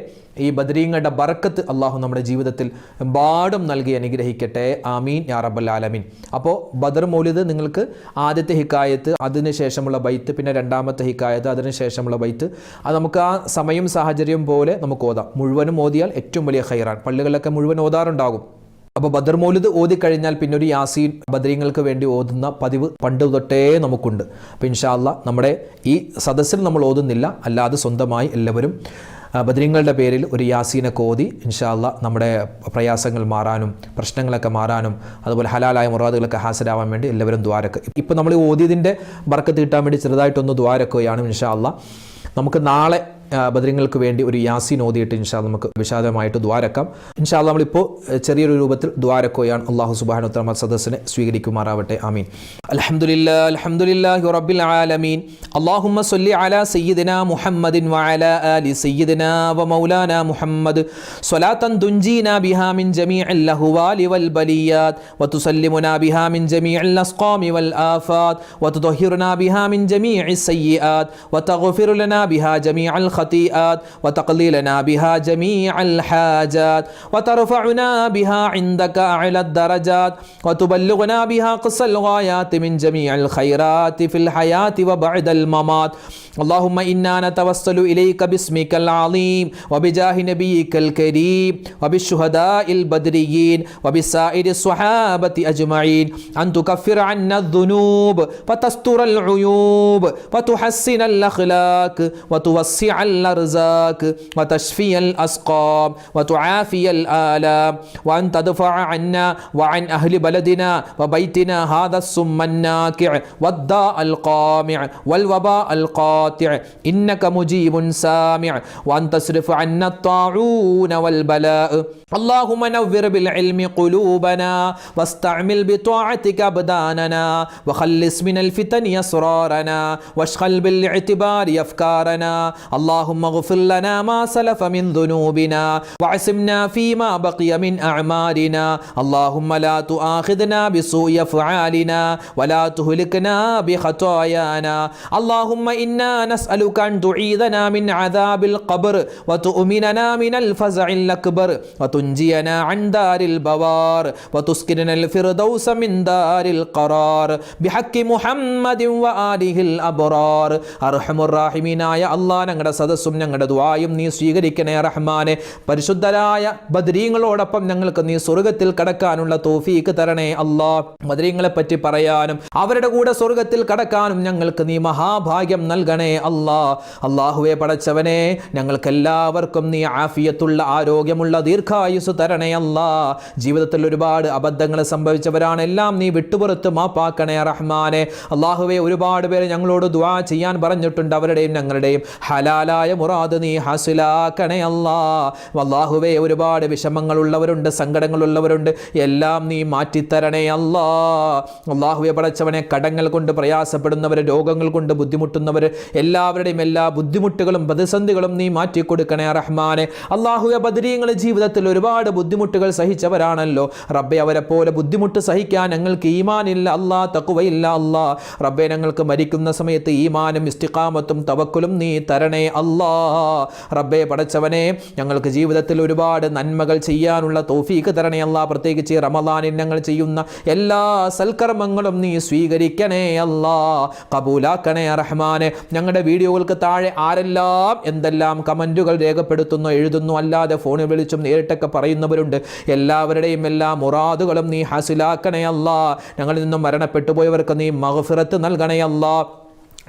ഈ ബദരീങ്ങളുടെ ബറക്കത്ത് അള്ളാഹു നമ്മുടെ ജീവിതത്തിൽ എമ്പാടും നൽകി അനുഗ്രഹിക്കട്ടെ. ആമീൻ യാ റബ്ബൽ ആലമീൻ. അപ്പോൾ ബദർ മൗലിദ് നിങ്ങൾക്ക് ആദ്യത്തെ ഹിക്കായത്ത്, അതിന് ശേഷമുള്ള ബൈത്ത്, പിന്നെ രണ്ടാമത്തെ ഹിക്കായത്ത്, അതിന് ശേഷമുള്ള ബൈത്ത്, അത് നമുക്ക് ആ സമയം സാഹചര്യം പോലെ നമുക്ക് ഓതാം. മുഴുവനും ഓതിയാൽ ഏറ്റവും വലിയ ഖൈറാണ്. പള്ളികളിലൊക്കെ മുഴുവൻ ഓതാറുണ്ടാകും. അപ്പോൾ ബദർ മൗലിദ് ഓതിക്കഴിഞ്ഞാൽ പിന്നെ ഒരു യാസീൻ ബദരീങ്ങൾക്ക് വേണ്ടി ഓതുന്ന പതിവ് പണ്ട് തൊട്ടേ നമുക്കുണ്ട്. അപ്പോൾ ഇൻഷാ അല്ലാഹ് നമ്മുടെ ഈ സദസ്സിൽ നമ്മൾ ഓതുന്നില്ല, അല്ലാതെ സ്വന്തമായി എല്ലാവരും ബദരീങ്ങളുടെ പേരിൽ ഒരു യാസീനൊക്കെ ഓതി ഇൻഷാ അല്ലാഹ് നമ്മുടെ പ്രയാസങ്ങൾ മാറാനും പ്രശ്നങ്ങളൊക്കെ മാറാനും അതുപോലെ ഹലാലായ മുറാദുകളൊക്കെ ഹാസിലാവാൻ വേണ്ടി എല്ലാവരും ദ്വാരക്ക്. ഇപ്പോൾ നമ്മൾ ഓതിയതിൻ്റെ ബർക്കത്ത് കിട്ടാൻ വേണ്ടി ചെറുതായിട്ടൊന്ന് ദ്വാരക്കുകയാണ് ഇൻഷാ അല്ലാഹ്. നമുക്ക് നാളെ ബദരീങ്ങൾക്ക് വേണ്ടി ഒരു യാസീൻ ഓതിയിട്ട് ഇൻഷാ അല്ലാഹ് നമുക്ക് വിശാലമായിട്ട് ദ്വാരക്കാം. ഇൻഷാ അല്ലാഹ് നമ്മളിപ്പോൾ ചെറിയൊരു രൂപത്തിൽ ദ്വാരക്കുകയാണ്. അല്ലാഹു സുബ്ഹാനഹു വ തആല സദസ്സിനെ സ്വീകരിക്കുമാറാവട്ടെ. ആമീൻ. അൽഹംദുലില്ലാഹി റബ്ബിൽ ആലമീൻ. അല്ലാഹുമ്മ സ്വല്ലി അലാ സയ്യിദിനാ മുഹമ്മദിൻ വഅലാ ആലി സയ്യിദിനാ വമൗലാനാ മുഹമ്മദ് സ്വലാത്തൻ തുൻജീനാ ബിഹാ മിൻ ജമീഇൽ ലഹ്വാലി വൽ ബലിയാത് വതുസല്ലിമുനാ ബിഹാ മിൻ ജമീഇൽ അസ്ഖാമി വൽ ആഫാത് വതുതഹിറുനാ ബിഹാ മിൻ ജമീഇസ് സയ്യിആത് വതഗ്ഫിർ ലനാ ബിഹാ ജമീഅൽ ഖതീആത് വതഖ്ലി ലനാ ബിഹാ ജമീഅൽ ഹാജാത് വതർഫഉനാ ബിഹാ ഇൻദക അഅലad ദറജാത് വതുബല്ലിഗുനാ ബിഹാ ഖസ്സൽ ഗായാതി മിൻ ജമീഇൽ ഖൈറാതി ഫിൽ ഹയാതി വബഅദൽ മമാത്. اللهم إنا نتوسل إليك باسمك العظيم وبجاه نبيك الكريم وبالشهداء البدريين وبسائر الصحابة أجمعين أن تكفر عنا الذنوب وتستر العيوب وتحسن الأخلاق وتوسع الأرزاق وتشفي الأسقام وتعافي الآلام وأن تدفع عنا وعن أهل بلدنا وبيتنا هذا السم الناكع والداء القامع والوباء القامع إنك مجيب سامع وأن تصرف عنا الطاعون والبلاء. اللهم نور بالعلم قلوبنا واستعمل بطاعتك أبداننا وخلص من الفتن أسرارنا واشغل بالاعتبار أفكارنا. اللهم اغفر لنا ما سلف من ذنوبنا وعصمنا فيما بقي من أعمالنا. اللهم لا تؤاخذنا بسوء أفعالنا ولا تهلكنا بخطايانا. اللهم إنا نسألك أن تعيذنا من عذاب القبر وتؤمننا من الفزع الأكبر وتنجينا عن دار البوار وتسكننا الفردوس من دار القرار بحق محمد وآله الأبرار. أرحم الراحمين يا الله ഞങ്ങളുടെ സദസ്സും ഞങ്ങളുടെ ദുആയും നീ സ്വീകരിക്കണേ റഹ്മാനെ. പരിശുദ്ധരായ ബദരീങ്ങളോടൊപ്പം ഞങ്ങൾക്ക് നീ സ്വർഗ്ഗത്തിൽ കടക്കാനുള്ള തൗഫീക്ക് തരണേ അല്ലാഹ്. ബദരീങ്ങളെ പറ്റി പറയാനും അവരുടെ കൂടെ സ്വർഗ്ഗത്തിൽ കടക്കാനും ഞങ്ങൾക്ക് നീ മഹാഭാഗ്യം നൽകണേ അല്ലാഹ്. അല്ലാഹുവേ പടച്ചവനെ, ഞങ്ങൾക്ക് എല്ലാവർക്കും നീ ആഫിയത്തുള്ള ആരോഗ്യമുള്ള ദീർഘായുസ് തരണേ അല്ലാഹ്. ജീവിതത്തിൽ ഒരുപാട് അബദ്ധങ്ങൾ സംഭവിച്ചവരാണ്, എല്ലാം നീ വിട്ടുപുറത്ത് മാപ്പാക്കണേ റഹ്മാനെ. അല്ലാഹുവേ, ഒരുപാട് പേര് ഞങ്ങളോട് ദുആ ചെയ്യാൻ പറഞ്ഞിട്ടുണ്ട്, അവരുടെയും ഞങ്ങളുടെയും ഹലാലായ മുറാദ് നീ ഹാസിലാക്കണേ അല്ലാഹ്. അല്ലാഹുവേ, ഒരുപാട് വിഷമങ്ങളുള്ളവരുണ്ട്, സങ്കടങ്ങളുള്ളവരുണ്ട്, എല്ലാം നീ മാറ്റിത്തരണേ അല്ലാഹ്. അല്ലാഹുവേ പടച്ചവനെ, കടങ്ങൾ കൊണ്ട് പ്രയാസപ്പെടുന്നവർ, രോഗങ്ങൾ കൊണ്ട് ബുദ്ധിമുട്ടുന്നവർ, എല്ലാവരുടെയും എല്ലാ ബുദ്ധിമുട്ടുകളും പ്രതിസന്ധികളും നീ മാറ്റിക്കൊടുക്കണേ റഹ്മാനെ. അല്ലാഹുവേ, ബദരീങ്ങൾ ജീവിതത്തിൽ ഒരുപാട് ബുദ്ധിമുട്ടുകൾ സഹിച്ചവരാണല്ലോ റബ്ബേ. അവരെ പോലെ ബുദ്ധിമുട്ട് സഹിക്കാൻ ഞങ്ങൾക്ക് ഈമാനില്ല അല്ലാ, തഖ്വയില്ല അല്ലാ. റബ്ബേ, ഞങ്ങൾക്ക് മരിക്കുന്ന സമയത്ത് ഈമാനും ഇസ്തിഖാമത്തും തവക്കുലും നീ തരണേ അല്ലാ. റബ്ബേ പടച്ചവനെ, ഞങ്ങൾക്ക് ജീവിതത്തിൽ ഒരുപാട് നന്മകൾ ചെയ്യാനുള്ള തൗഫീക്ക് തരണേ അല്ലാ. പ്രത്യേകിച്ച് റമളാനിൽ ഞങ്ങൾ ചെയ്യുന്ന എല്ലാ സൽക്കർമ്മങ്ങളും നീ സ്വീകരിക്കണേ അല്ലാ, കബൂലാക്കണേ റഹ്മാനെ. ഞങ്ങളുടെ വീഡിയോകൾക്ക് താഴെ ആരെല്ലാം എന്തെല്ലാം കമന്റുകൾ രേഖപ്പെടുത്തുന്നു, എഴുതുന്നു, അല്ലാതെ ഫോണിൽ വിളിച്ചും നേരിട്ടൊക്കെ പറയുന്നവരുണ്ട്. എല്ലാവരുടെയും എല്ലാ മുറാദുകളും നീ ഹാസിലാക്കണേ അല്ലാ. ഞങ്ങളിൽ നിന്നും മരണപ്പെട്ടു പോയവർക്ക് നീ മഗ്ഫിറത്ത് നൽകണേ അല്ലാ.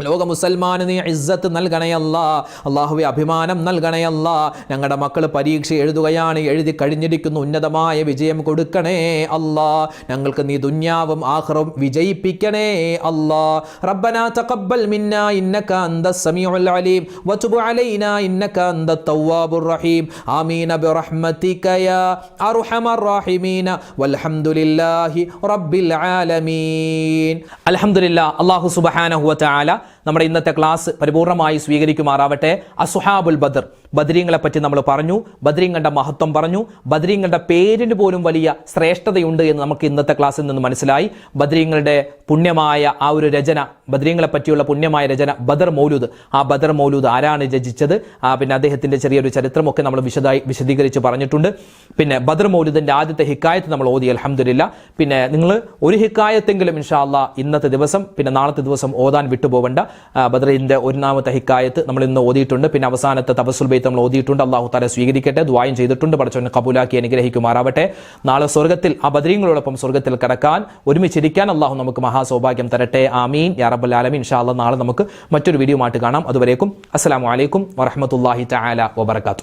ലോക മുസൽമാന് നീ ഇസ്സത്ത് നൽകണേ അല്ലാ. അല്ലാഹുവേ, അഭിമാനം നൽകണേ അല്ലാ. ഞങ്ങളുടെ മക്കൾ പരീക്ഷ എഴുതുകയാണ്, എഴുതി കഴിഞ്ഞിരിക്കുന്നു, ഉന്നതമായ വിജയം കൊടുക്കണേ അല്ലാ. ഞങ്ങൾക്ക് നീ ദുനിയാവും ആഖിറവും വിജയിപ്പിക്കണേ അല്ലാ. റബ്ബനാ തഖബ്ബൽ മിന്നാ ഇന്നക അന്തസ് സമീഉൽ അലീം വതുബ് അലൈനാ ഇന്നക അന്തത് തവ്വാബുർ റഹീം. ആമീൻ ബിറഹ്മതിക യാ അർഹമർ റഹീമീൻ വൽഹംദുലില്ലാഹി റബ്ബിൽ ആലമീൻ. അൽഹംദുലില്ലാഹ്. അല്ലാഹു സുബ്ഹാനഹു വ തആല നമ്മുടെ ഇന്നത്തെ ക്ലാസ് പരിപൂർണമായി സ്വീകരിക്കുമാറാവട്ടെ. അസ്ഹാബുൽ ബദർ, ബദരീങ്ങളെ പറ്റി നമ്മൾ പറഞ്ഞു, ബദരീങ്ങളുടെ മഹത്വം പറഞ്ഞു, ബദരീങ്ങളുടെ പേരിന് പോലും വലിയ ശ്രേഷ്ഠതയുണ്ട് എന്ന് നമുക്ക് ഇന്നത്തെ ക്ലാസ്സിൽ നിന്ന് മനസ്സിലായി. ബദരീങ്ങളുടെ പുണ്യമായ ആ ഒരു രചന, ബദരീങ്ങളെ പറ്റിയുള്ള പുണ്യമായ രചന ബദർ മൗലൂദ്. ആ ബദർ മൗലൂദ് ആരാണ് രചിച്ചത്, പിന്നെ അദ്ദേഹത്തിന്റെ ചെറിയൊരു ചരിത്രമൊക്കെ നമ്മൾ വിശദീകരിച്ച് പറഞ്ഞിട്ടുണ്ട്. പിന്നെ ബദർ മൗലൂദിന്റെ ആദ്യത്തെ ഹിക്കായത്ത് നമ്മൾ ഓതി അൽഹംദുലില്ലാ. പിന്നെ നിങ്ങൾ ഒരു ഹിക്കായത്തെങ്കിലും ഇൻഷാ അല്ലാഹ് ഇന്നത്തെ ദിവസം പിന്നെ നാളത്തെ ദിവസം ഓതാൻ വിട്ടുപോകണ്ട. ബദറിന്റെ ഒന്നാമത്തെ ഹിക്കായത്ത് നമ്മൾ ഇന്ന് ഓതിയിട്ടുണ്ട്. പിന്നെ അവസാനത്തെ തബസ്സുൽ ബൈത്ത് നമ്മൾ ഓതിയിട്ടുണ്ട്. അല്ലാഹു തആല സ്വീകരിക്കട്ടെ, ദുആയും ചെയ്തിട്ടുണ്ട്. പടച്ചവനെ കബൂലാക്കി അനുഗ്രഹിക്കുമാറാവട്ടെ. നാളെ സ്വർഗ്ഗത്തിൽ ആ ബദരീങ്ങളോടൊപ്പം സ്വർഗ്ഗത്തിൽ കടക്കാൻ, ഒരുമിച്ചിരിക്കാൻ അല്ലാഹു നമുക്ക് മഹാസൗഭാഗ്യം തരട്ടെ. ആമീൻ യാ റബ്ബൽ ആലമീൻ. ഇൻഷാ അല്ലാഹ് നാളെ നമുക്ക് മറ്റൊരു വീഡിയോ ആയിട്ട് കാണാം. അതുവരേക്കും അസ്സലാമു അലൈക്കും വറഹ്മത്തുള്ളാഹി തആല വബറകാതുഹു.